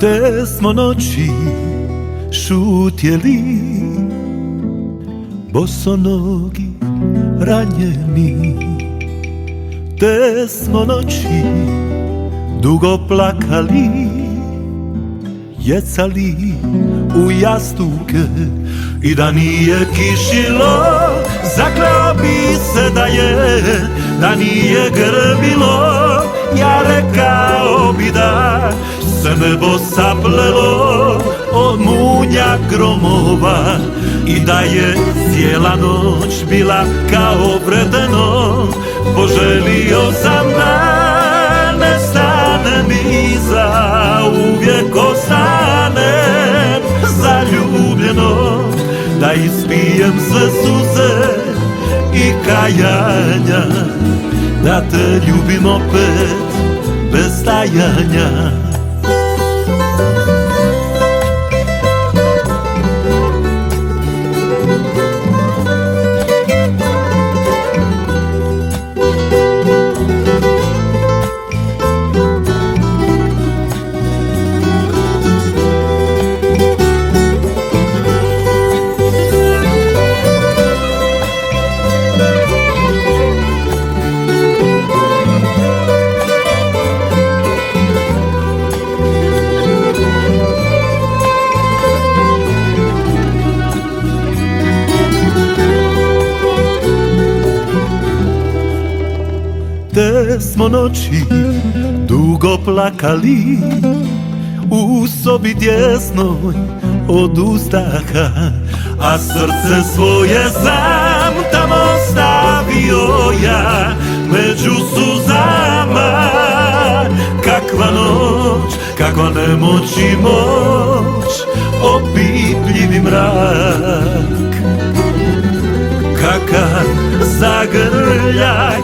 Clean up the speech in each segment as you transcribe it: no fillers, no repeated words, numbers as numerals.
Te smo noći šutjeli, bosonogi ranjeni. Te smo noći dugo plakali, jecali u jastuke. I da nije kišilo, zakleo bi se da nije grbilo. Ja rekao bi da se nebo saplelo od munja gromova i da je cijela noć bila kao vredeno. Poželio sam da nestanem i zauvijek ostanem zaljubljeno, da ispijem sve suze i kajanja, da te ljubim opet bez tajanja. Te smo noći dugo plakali u sobi tjesnoj od ustaha, a srce svoje sam tamo ostavio ja među suzama. Kakva noć, kakva nemoć i moć, opipljivi mrak. Kakav zagrljaj,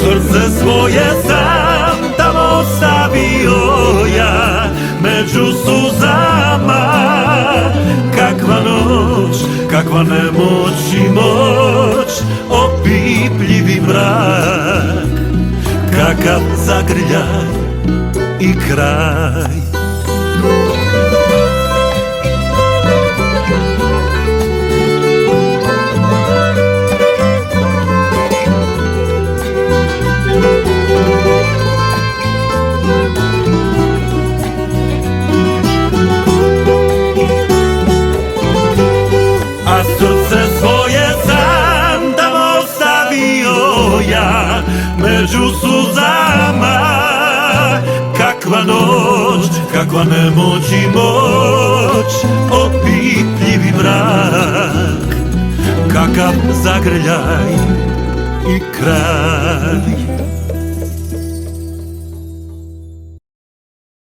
srce svoje sam tamo ostavio ja među suzama. Kakva noć, kakva nemoć i moć, opipljivi mrak. Kakav zagrljaj i kraj. Srce svoje sam tamo ostavio ja među suzama. Kakva noć, kakva nemoć i moć, opipljivi mrak. Kakav zagrljaj i kraj.